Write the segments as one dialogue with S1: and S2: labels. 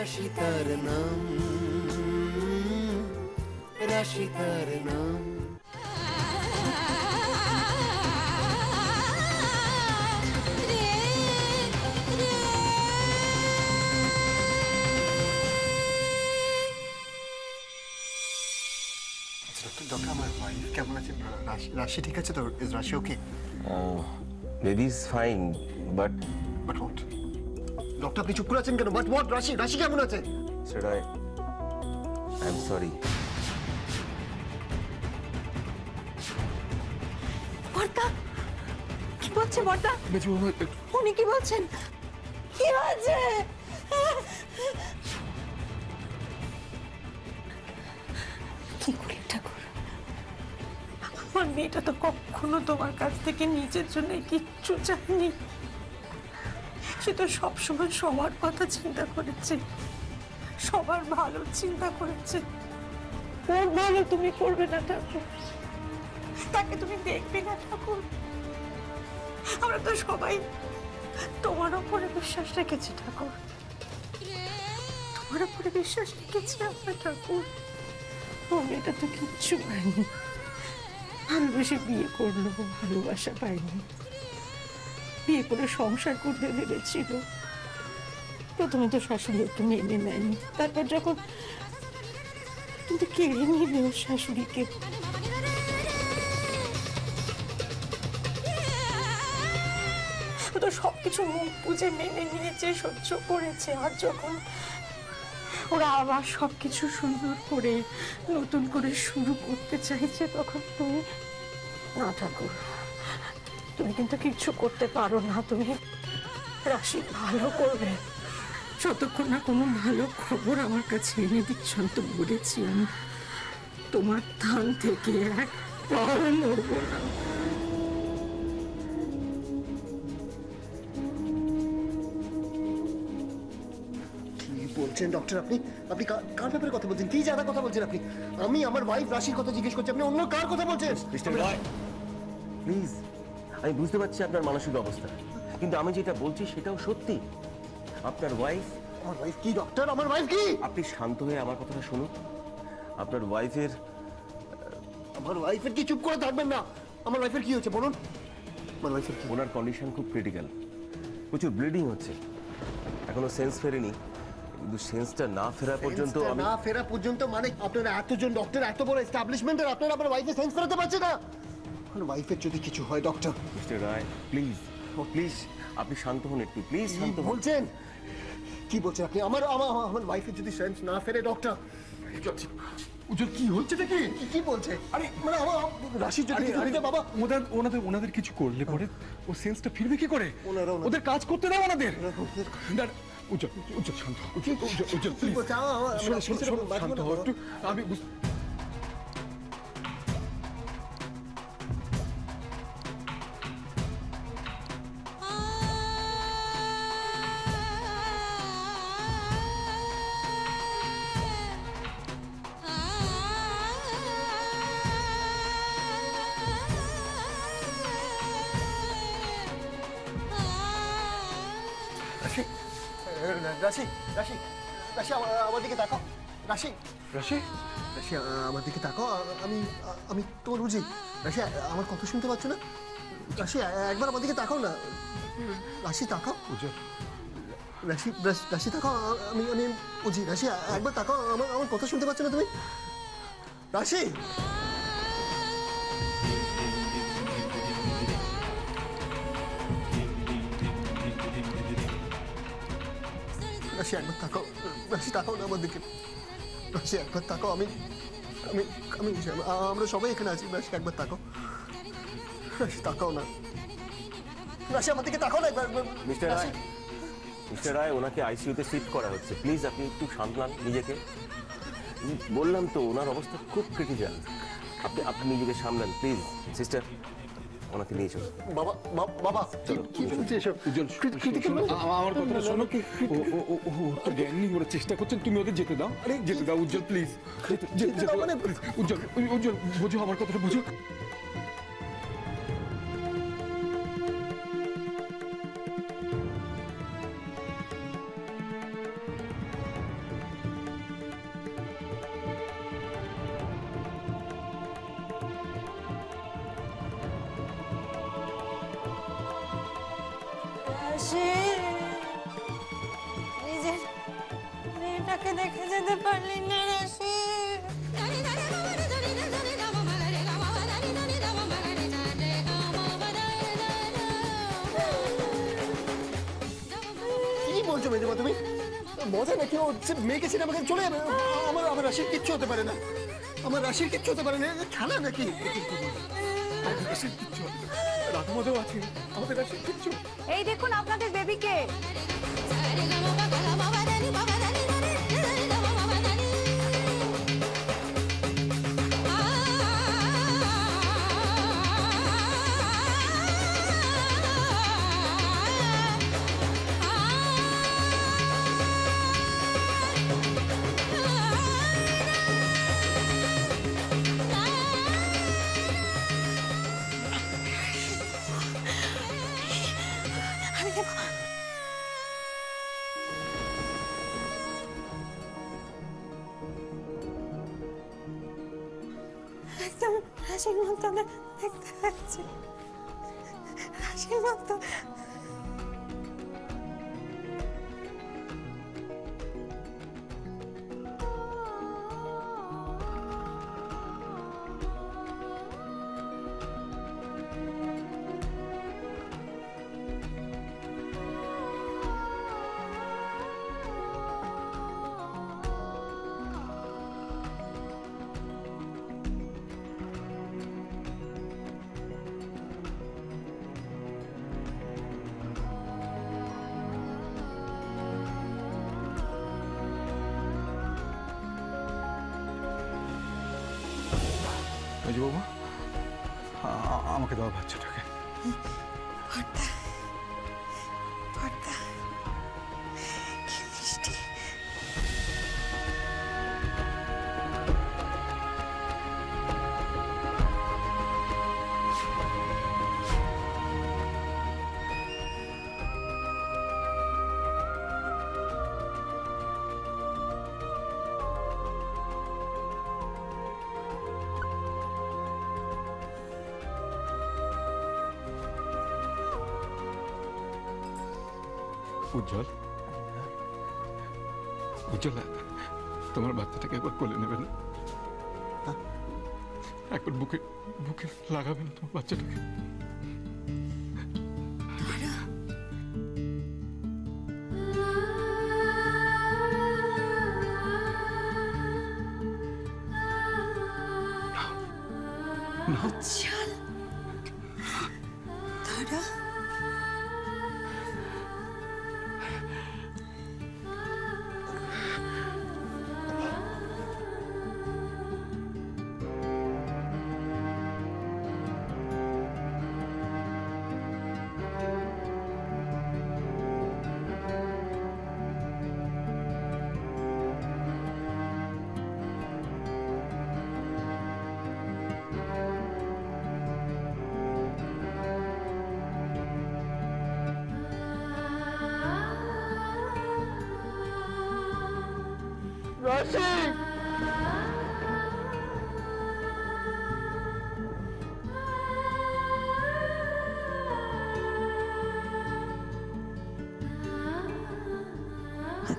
S1: রাশি তার নাম, রাশি তার নাম।
S2: ডক্টর, আমার ওয়াইফ কেমন আছে? রাশি ঠিক আছে তো? Is Rashi okay?
S3: Baby is fine, but
S2: what? Doctor, আপনি চুপ করে আছেন কেন? But what? রাশি কেমন আছে?
S3: Said I am sorry.
S4: বর্দা কি বলছে? বর্দা উনি কি বলছেন? কি হয়েছে? কি করলে ঠাকুর? আমার মেয়েটা তো কখনো তোমার কাছ থেকে নিজের জন্য কিচ্ছু চায়নি। সে তো সবসময় সবার কথা চিন্তা করেছে, সবার ভালো চিন্তা করেছে। ওর ভালো তুমি করবে না ঠাকুর, তাকে তুমি দেখবে না ঠাকুর। আমরা তো সবাই তোমার উপরে বিশ্বাস রেখেছি ঠাকুর, তোমার উপরে বিশ্বাস রেখেছি আমরা ঠাকুর। ও মেয়েটা তো কিচ্ছু পায়নি, ভালোবেসে বিয়ে করলো, ভালোবাসা পায়নি। বিয়ে করে সংসার করতে ভেবেছিল। প্রথমে তো শাশুড়ি একটু মেনে নেয়নি, তারপর যখন কিন্তু কেড়ে নিলে ওর শাশুড়িকে, তো সবকিছু মুখ বুঝে মেনে নিয়েছে, সহ্য করেছে। আর যখন ওরা আবার সবকিছু সুন্দর করে নতুন করে শুরু করতে চাইছে, তখন তুমি না ঠাকুর, তুমি কিন্তু কিচ্ছু করতে পারো না। তুমি রাশি ভালো করবে যতক্ষণ না কোনো ভালো খবর আমার কাছে এনে দিচ্ছ। তো বলেছি আমি তোমার থান থেকে এক পাও নড়বো না।
S2: বলছেন ডক্টর? আপনি কার ব্যাপারে কথা বলছেন? কি জানা কথা বলছেন আপনি? আমি আমার ওয়াইফ রাশির কথা জিজ্ঞেস করছি, আপনি অন্য কার কথা বলছেন?
S3: মিস্টার রয়, প্লিজ, আমি বুঝতে পারছি আপনার মানসিক অবস্থা, কিন্তু আমি যেটা বলছি সেটাও সত্যি। আপনার ওয়াইফ।
S2: আমার ওয়াইফ কি ডক্টর? আমার ওয়াইফ কি?
S3: আপনি শান্ত হয়ে আমার কথাটা শুনুন। আপনার ওয়াইফের
S2: কি? চুপ করে থাকবেন না। আমার ওয়াইফের কি হচ্ছে বলুন? আমার ওয়াইফের কি?
S3: ওনার কন্ডিশন খুব ক্রিটিক্যাল, প্রচুর ব্লিডিং হচ্ছে, এখনো সেন্স ফেরেনি, কিন্তু সেন্সটা না ফেরা পর্যন্ত
S2: মানে আপনারা এতজন ডক্টর, এত বড় এস্টাবলিশমেন্টের, আপনারা আমার ওয়াইফের সেন্স ফেরাতে পারছেন না? আমার ওয়াইফের যদি কিছু হয় doctor.
S3: Mister Roy, please please আপনি শান্ত হন একটু, প্লিজ শান্ত হন।
S2: বলছেন কি বলছেন আপনি? আমার ওয়াইফের যদি সেন্স না ফেরে ডক্টর।
S5: উজ্জ্বল, কি হচ্ছে নাকি?
S2: কি বলছে? আরে মানে আমার রাশি যদি বাবা
S5: ওনাদের কিছু করলে পরে ও সেন্সটা ফিরবে কি করে? ওদের কাজ করতে দাও ওনাদের। উজ্জ্বল শান্ত হও। উজ্জ্বল প্লিজ শান্ত হও একটু। আমি
S2: রাশি রাশি রাশি আমার দিকে তাকাও। রাশি
S5: রাশি
S2: রাশি আমার দিকে তাকাও। আমি তোমার বুঝি। রাশি আমার কথা শুনতে পাচ্ছ না? রাশি একবার আমার দিকে তাকাও না। রাশি তাকাও। রাশি রাশি তাকাও। আমি বুঝি। রাশি একবার তাকাও। আমার কথা শুনতে পাচ্ছ না তুমি? রাশি রাশি একবার তাকাও। রাশি তাকাও না আমার দিকে। রাশি একবার তাকাও। আমি আমি আমি আমরা সবাই এখানে আছি। রাশি একবার তাকাও। রাশি তাকাও না। রাশি আমার দিকে তাকাও না একবার।
S3: মিস্টার রায়, ওনাকে আইসিইউতে শিফট করা হচ্ছে, প্লিজ আপনি একটু সামলান নিজেকে। বললাম তো ওনার অবস্থা খুব ক্রিটিক্যাল, আপনি নিজেকে সামলান প্লিজ। সিস্টার, ওনাকে নিয়ে চলো।
S2: বাবা বাবা কি বলছে এসব?
S5: আমার কথাটা শোনো। ও তো জ্ঞান নিয়ে ওরা চেষ্টা করছেন, তুমি ওদের যেতে দাও। যেতে দাও উজ্জ্বল প্লিজ। উজ্জ্বল বুঝো আমার কথাটা, বুঝো।
S6: রাশি, নিজের মেয়েটাকে দেখে যেতে পারলি না রাশি।
S2: কি বলছো মেজমা তুমি? মজা নাকি? ও মেয়েকে ছেড়ে আমাকে চলে যাবে? আমার রাশির কিচ্ছু হতে পারে না, আমার রাশির কিচ্ছু হতে পারে না। খেলা নাকি?
S5: রাশির কিচ্ছু হবে না। রাধামাধব আছে, আমাদের রাশির কিচ্ছু।
S6: এই দেখুন আপনাদের বেবিকে। একদম রাশির মতো দেখতে পাচ্ছি, রাশির মতো।
S5: মেজবাবু, আমাকে দাও বাচ্চাটাকে।
S6: ভর্তা, ভর্তা, কি মিষ্টি।
S5: উজ্জ্বল, উজ্জ্বল, তোমার বাচ্চাটাকে একবার কোলে নেবেন, একবার বুকে বুকে লাগাবেন তোমার বাচ্চাটাকে।
S6: উজ্জ্বল, তারা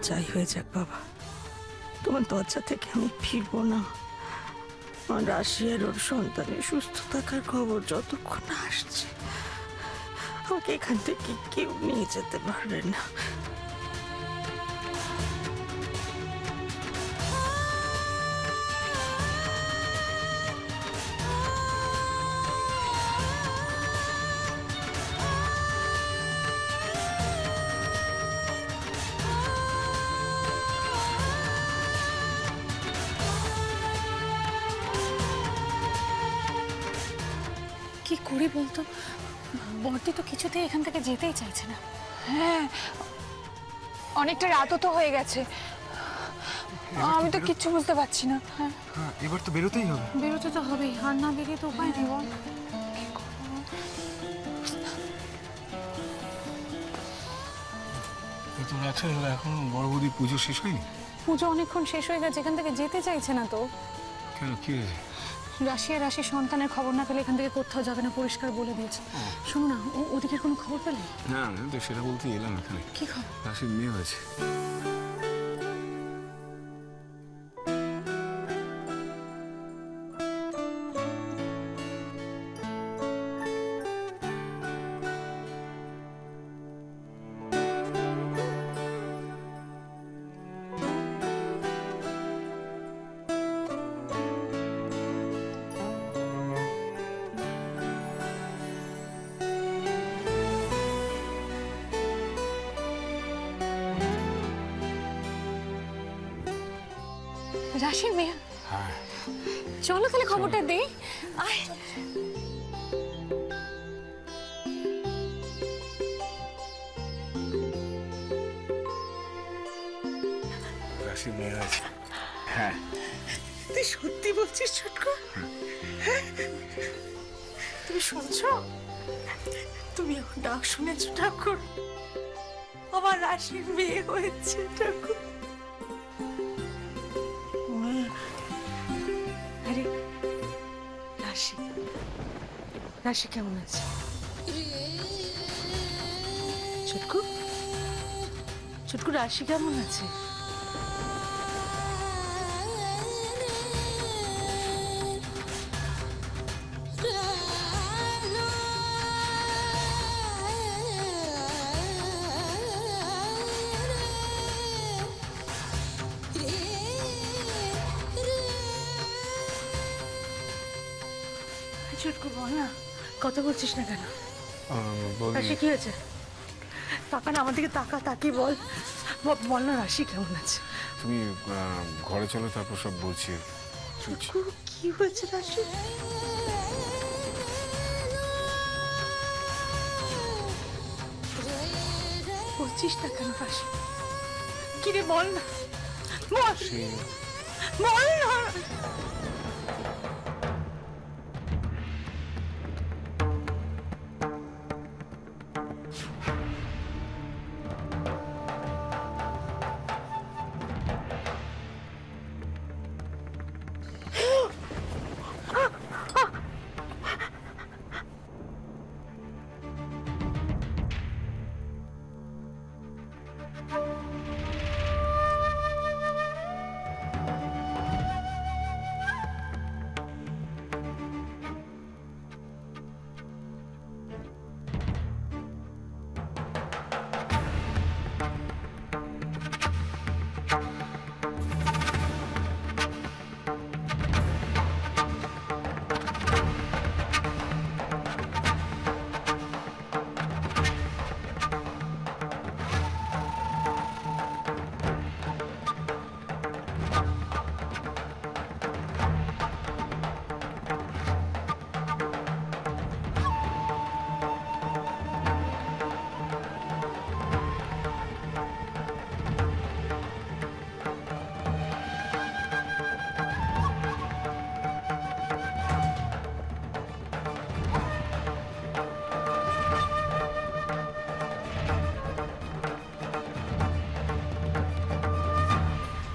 S6: যাই হয়ে যাক বাবা, তোমার দরজা থেকে আমি ফিরবো না। আমার রাশি আর ওর সন্তানের সুস্থ থাকার খবর যতক্ষণ না আসছে, আমাকে এখান থেকে কেউ নিয়ে যেতে পারবে না।
S4: কি করি বলতো? বর্দি তো কিছুতেই এখান থেকে যেতেই চাইছে না। হ্যাঁ, অনেকটা রাতও তো হয়ে গেছে, আমি তো কিচ্ছু বুঝতে পারছি না। হ্যাঁ,
S5: এবার তো বেরোতেই হবে।
S4: বেরোতে তো হবেই, আর না বেরিয়ে তো উপায় নেই। বল
S5: এত রাত হয়ে গেল, এখন বড় বৌদি পুজো শেষ হয়নি?
S4: পুজো অনেকক্ষণ শেষ হয়ে গেছে, এখান থেকে যেতে চাইছে না তো।
S5: কেন, কি হয়েছে?
S4: রাশির সন্তানের খবর না পেলে এখান থেকে কোথাও যাবে না, পরিষ্কার বলে দিয়েছে। শোনো না, ওদিকের কোনো খবর পেলে?
S5: না আমি তো সেটা বলতে এলাম এখানে।
S4: কি খবর?
S5: রাশির মেয়ে হয়েছে।
S4: রাশির মেয়ে?
S5: হ্যাঁ
S4: চলো তাহলে খবরটা দেই। আয়
S5: রাশির মেয়ে হয়েছে। হ্যাঁ
S6: তুই সত্যি বলছিস ছোটকু?
S4: তুমি শুনছো? তুমি এখন ডাক শুনেছো ঠাকুর? আমার রাশির মেয়ে হয়েছে ঠাকুর। আরে রাশি কেমন আছে? ছোটকু রাশি কেমন আছে? ছোটকু বল না, কথা বলছিস না কেন? রাশি কি হয়েছে? তাকা না আমার দিকে, তাকিয়ে বল না রাশি কেমন আছে?
S5: তুমি ঘরে চলো, তারপর সব বলছি।
S4: ছোটকু কি হয়েছে রাশি? বলছিস না কেন রাশি? কি রে বল না, বল না।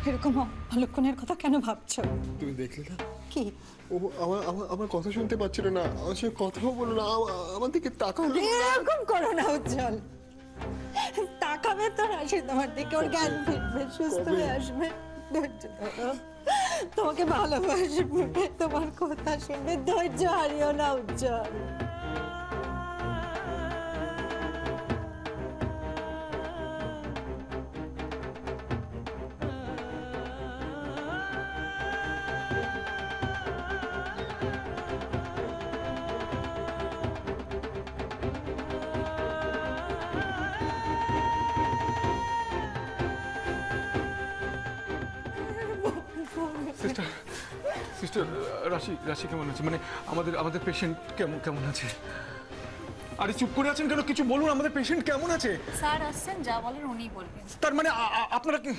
S6: এরকম অলক্ষণের কথা কেন ভাবছো?
S2: তুমি দেখলে না
S6: কি?
S2: ও আমার কথা শুনতে পাচ্ছিল না, আমার সঙ্গে কথাও বলো না, আমার দিকে তাকাও না।
S6: এরকম করো না উজ্জ্বল, তাকাবে তো রাশি তোমার দিকে, ওর জ্ঞান ফিরবে, সুস্থ হয়ে আসবে। ধৈর্য ধরো, তোমাকে ভালোবাসবে, তোমার কথা শুনবে, ধৈর্য হারিও না উজ্জ্বল।
S5: সিস্টার রাশি কেমন আছে? মানে আমাদের পেশেন্ট কেমন আছে? আরে চুপ করে আছেন কেন? কিছু বলুন, আমাদের পেশেন্ট কেমন আছে?
S7: স্যার আসছেন, যা বলেন উনিই বলবেন।
S5: তার মানে আপনারা কি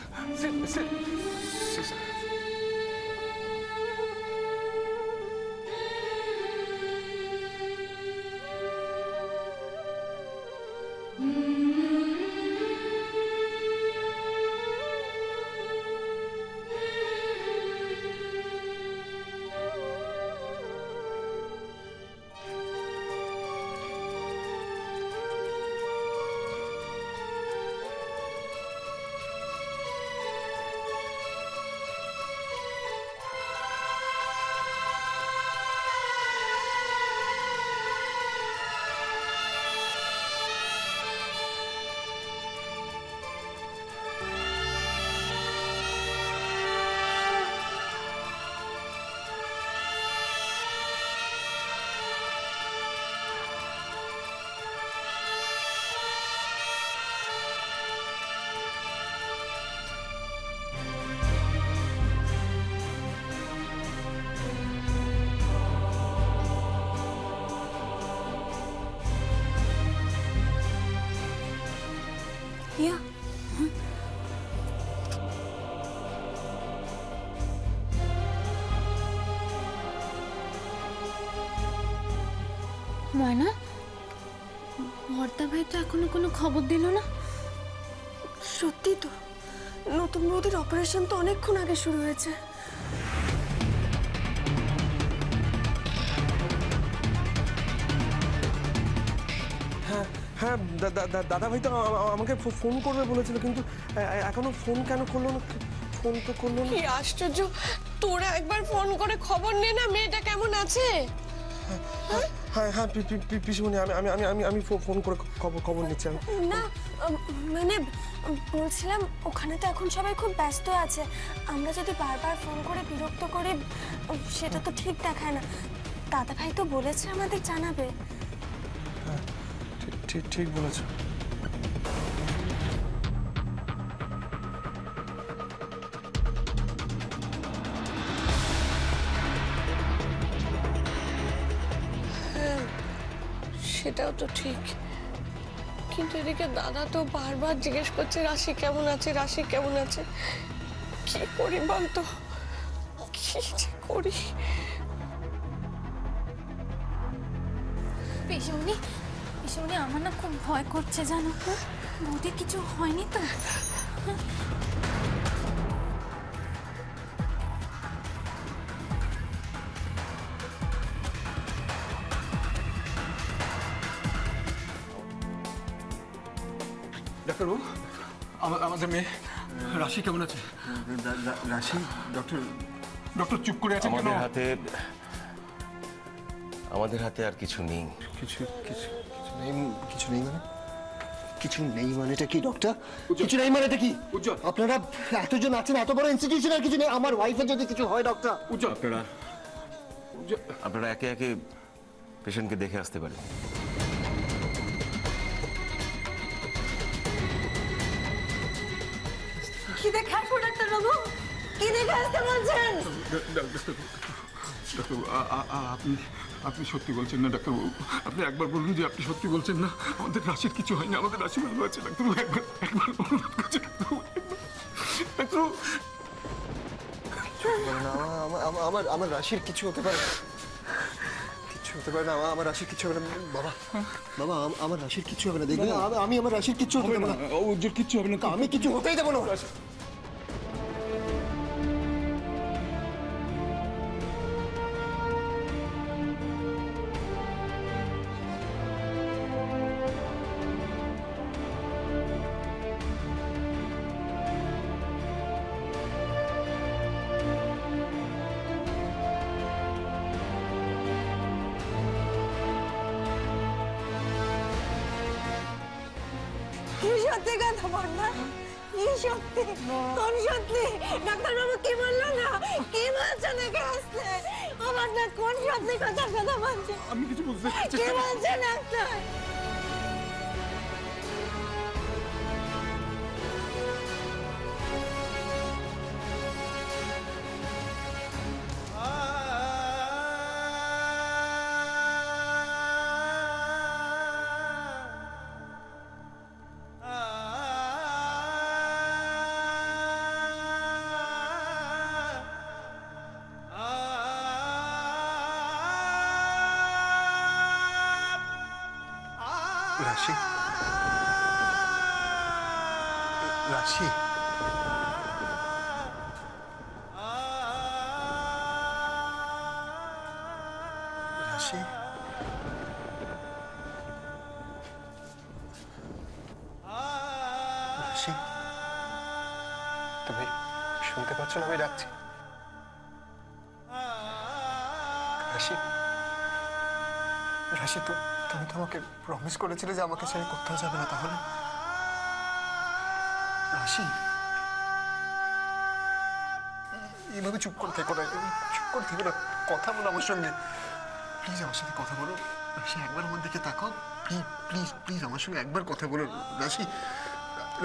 S8: ময়না, ভর্তা ভাই তো এখনো কোনো খবর দিল না।
S9: সত্যি তো, নতুন বৌদির অপারেশন তো অনেকক্ষণ আগে শুরু হয়েছে।
S10: হ্যাঁ হ্যাঁ, দাদা ভাই তো আমাকে ফোন করবে বলেছিল, কিন্তু এখনো ফোন কেন করলো না? ফোন তো করলো না।
S9: কি আশ্চর্য, তোরা একবার ফোন করে খবর নে না মেয়েটা কেমন আছে।
S10: হ্যাঁ হ্যাঁ পিসিমণি, আমি ফোন করে খবর নিচ্ছি।
S9: না মানে বলছিলাম, ওখানে তো এখন সবাই খুব ব্যস্ত আছে, আমরা যদি বারবার ফোন করে বিরক্ত করি সেটা তো ঠিক দেখায় না। দাদা ভাই তো বলেছে আমাদের জানাবে।
S10: হ্যাঁ ঠিক বলেছ।
S9: সেটাও তো ঠিক, কিন্তু এদিকে দাদা তো বারবার জিজ্ঞেস করছে রাশি কেমন আছে, রাশি কেমন আছে। কি করি বলতো, কি যে করি।
S8: পিসিমণি, পিসিমণি, আমার না খুব ভয় করছে জানো। বৌদির কিছু হয়নি তো?
S5: ডাক্তারবাবু, আমাদের মেয়ে রাশি কেমন আছে?
S2: রাশি?
S5: ডক্টর চুপ করে আছে কেন?
S3: আমাদের হাতে আর কিছু নেই।
S2: কিছু নেই মানে? কিছু নেই মানেটা কি ডক্টর? কিছু নেই মানেটা কি? আপনারা এতজন আছেন, এত বড় ইনস্টিটিউশন, আর কিছু নেই? আমার ওয়াইফের যদি কিছু হয় ডক্টর?
S3: আপনারা একে একে পেশেন্টকে দেখে আসতে পারেন।
S9: কি দেখে আসবো ডাক্তারবাবু? কি দেখে আসতে বলছেন?
S5: ডাক্তারবাবু, আপনি সত্যি বলছেন না ডাক্তারবাবু? আপনি একবার বলুন যে আপনি সত্যি বলছেন না। আমাদের রাশির কিছু হয়নি, আমাদের রাশি ভালো আছে ডাক্তারবাবু। একবার অনুরোধ করছি ডাক্তারবাবু।
S2: আমার রাশির কিছু হতে পারে, কিছু হতে পারে না। আমার রাশির কিছু হবে না বাবা। বাবা, আমার রাশির কিছু হবে না, দেখবেন। আমি আমার রাশির কিছু হতে দেবো না।
S5: ওর কিচ্ছু হবে না,
S2: আমি কিছু হতেই দেবো না।
S9: সত্যি কথা বল না, কি সত্যি? কোন সত্যি? ডাক্তারবাবু কি বললো না? কি বলছে দেখে আসতে? আমার না কোন সত্যি কথা বলছে?
S5: আমি কিছু বুঝতে পারছি
S9: কি বলছে ডাক্তার?
S2: রাশি, রাশি, রাশি, রাশি, তুমি শুনতে পাচ্ছ না আমি ডাকছি? রাশি, রাশি, তুমি তো আমাকে প্রমিস করেছিলে যে আমাকে ছেড়ে কোথাও যাবে না, তাহলে? রাশি, এইভাবে চুপ করে থেকো না, চুপ করে থেকো না, কথা বলো আমার সঙ্গে। প্লিজ আমার সাথে কথা বলো রাশি, একবার আমার দিকে তাকাও। প্লিজ প্লিজ প্লিজ আমার সঙ্গে একবার কথা বলো রাশি।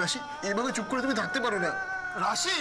S2: রাশি, এইভাবে চুপ করে তুমি থাকতে পারো না রাশি।